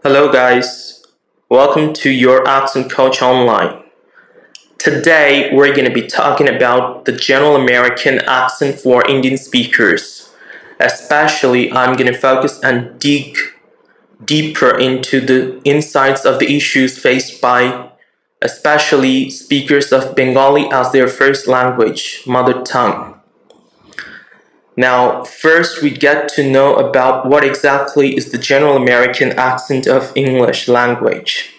Hello, guys. Welcome to your Accent Coach Online. Today, we're going to be talking about the general American accent for Indian speakers. Especially, I'm going to focus and dig deeper into the insights of the issues faced by especially speakers of Bengali as their first language, mother tongue. Now, first we get to know about what exactly is the general American accent of English language.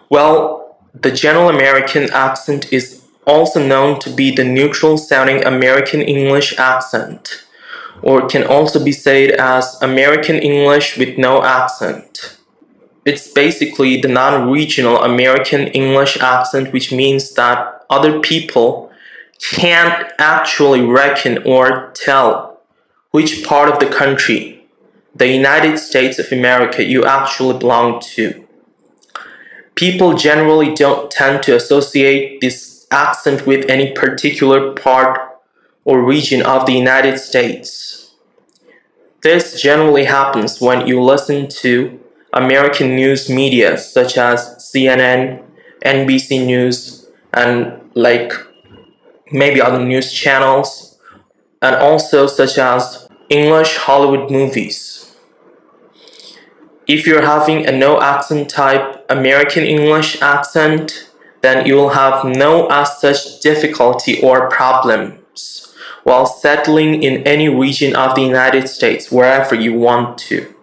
Well, the general American accent is also known to be the neutral sounding American English accent, or can also be said as American English with no accent. It's basically the non-regional American English accent, which means that other people can't actually reckon or tell which part of the country, the United States of America, you actually belong to. People generally don't tend to associate this accent with any particular part or region of the United States. This generally happens when you listen to American news media such as CNN, NBC News, and maybe other news channels, and also such as English Hollywood movies. If you're having a no accent type American English accent, then you will have no as such difficulty or problems while settling in any region of the United States wherever you want to.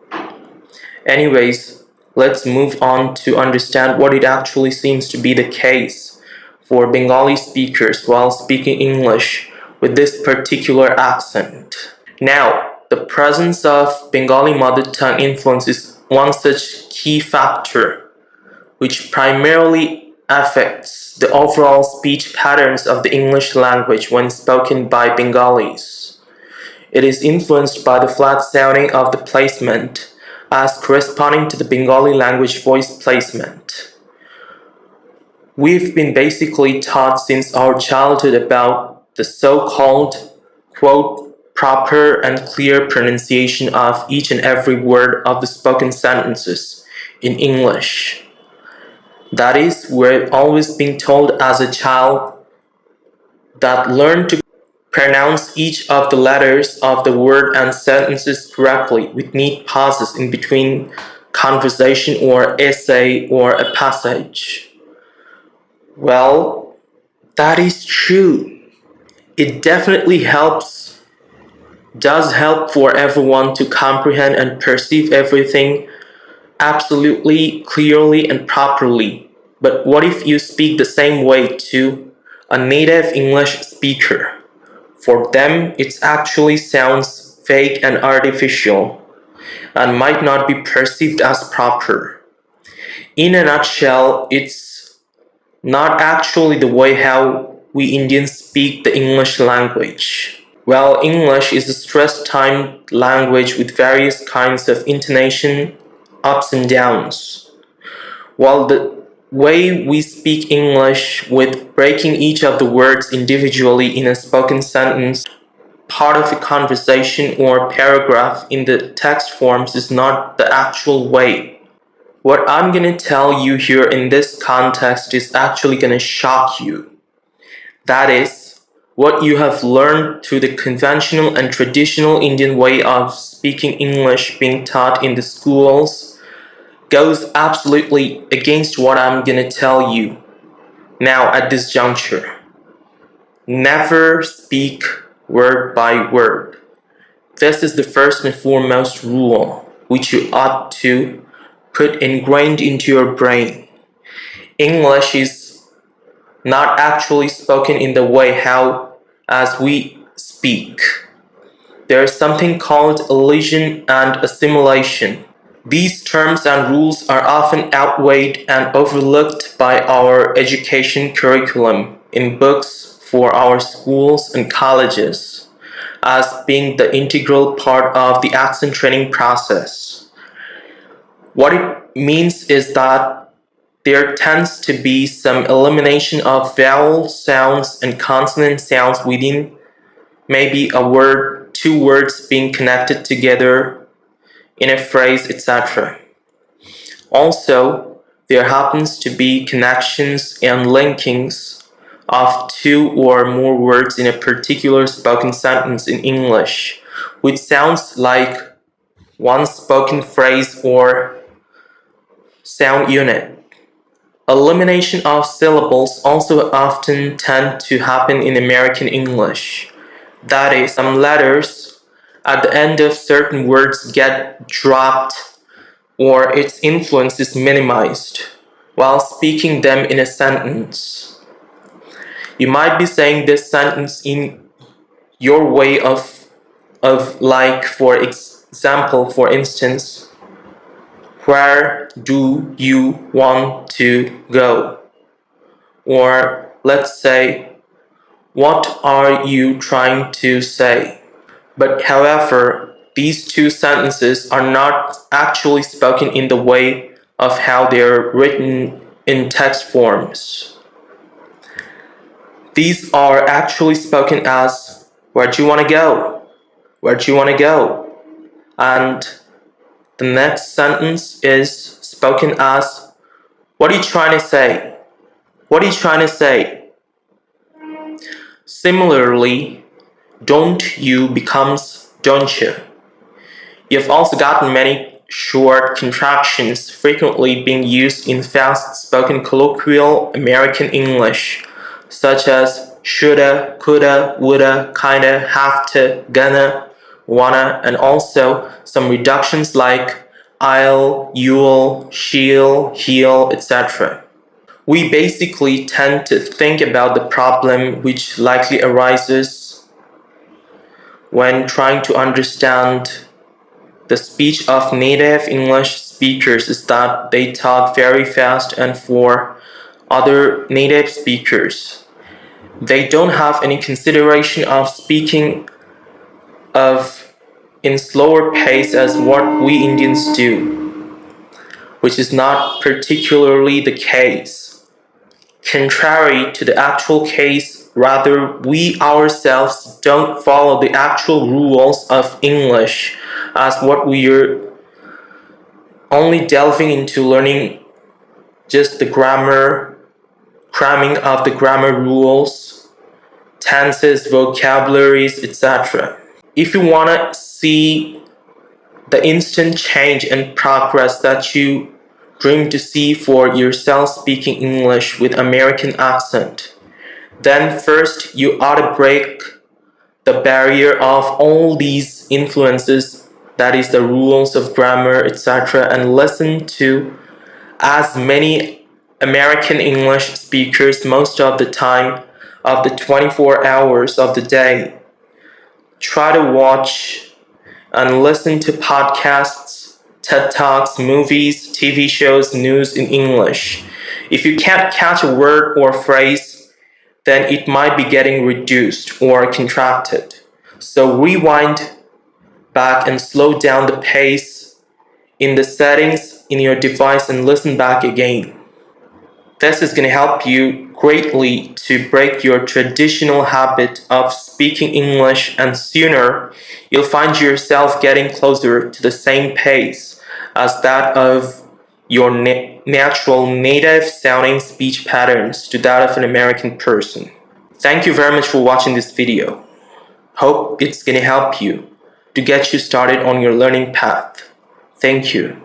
Anyways, let's move on to understand what it actually seems to be the case for Bengali speakers while speaking English with this particular accent. Now, the presence of Bengali mother tongue influence is one such key factor which primarily affects the overall speech patterns of the English language when spoken by Bengalis. It is influenced by the flat sounding of the placement as corresponding to the Bengali language voice placement. We've been basically taught since our childhood about the so-called, quote, proper and clear pronunciation of each and every word of the spoken sentences in English. That is, we're always being told as a child that learn to pronounce each of the letters of the word and sentences correctly with neat pauses in between conversation or essay or a passage. Well, that is true. It definitely does help for everyone to comprehend and perceive everything absolutely clearly and properly. But what if you speak the same way to a native English speaker? For them, it actually sounds fake and artificial and might not be perceived as proper. In a nutshell, it's not actually the way how we Indians speak the English language. Well, English is a stress-timed language with various kinds of intonation, ups and downs. While the way we speak English with breaking each of the words individually in a spoken sentence, part of a conversation or paragraph in the text forms is not the actual way. What I'm gonna tell you here in this context is actually gonna shock you. That is, what you have learned through the conventional and traditional Indian way of speaking English being taught in the schools goes absolutely against what I'm gonna tell you now at this juncture. Never speak word by word. This is the first and foremost rule which you ought to put ingrained into your brain. English is not actually spoken in the way how as we speak. There is something called elision and assimilation. These terms and rules are often outweighed and overlooked by our education curriculum in books for our schools and colleges as being the integral part of the accent training process. What it means is that there tends to be some elimination of vowel sounds and consonant sounds within maybe a word, two words being connected together in a phrase, etc. Also, there happens to be connections and linkings of two or more words in a particular spoken sentence in English, which sounds like one spoken phrase or sound unit. Elimination of syllables also often tend to happen in American English. That is, some letters at the end of certain words get dropped or its influence is minimized while speaking them in a sentence. You might be saying this sentence in your way of like, for example, for instance, where do you want to go? Or let's say, what are you trying to say? But however, these two sentences are not actually spoken in the way of how they are written in text forms. These are actually spoken as, where do you want to go? Where do you want to go? And the next sentence is spoken as, what are you trying to say? What are you trying to say? Similarly, don't you becomes don't you. You've also gotten many short contractions frequently being used in fast-spoken colloquial American English, such as shoulda, coulda, woulda, kinda, have to, gonna, wanna, and also some reductions like I'll, you'll, she'll, he'll, etc. We basically tend to think about the problem which likely arises when trying to understand the speech of native English speakers is that they talk very fast, and for other native speakers, they don't have any consideration of speaking of in slower pace as what we Indians do, which is not particularly the case. Contrary to the actual case, rather, we ourselves don't follow the actual rules of English as what we are only delving into learning just the grammar, cramming of the grammar rules, tenses, vocabularies, etc. If you want to see the instant change and progress that you dream to see for yourself speaking English with American accent, then first you ought to break the barrier of all these influences, that is the rules of grammar, etc., and listen to as many American English speakers most of the time of the 24 hours of the day. Try to watch and listen to podcasts, TED Talks, movies, TV shows, news in English. If you can't catch a word or phrase, then it might be getting reduced or contracted. So rewind back and slow down the pace in the settings in your device and listen back again. This is going to help you greatly to break your traditional habit of speaking English, and sooner you'll find yourself getting closer to the same pace as that of your natural native sounding speech patterns to that of an American person. Thank you very much for watching this video. Hope it's going to help you to get you started on your learning path. Thank you.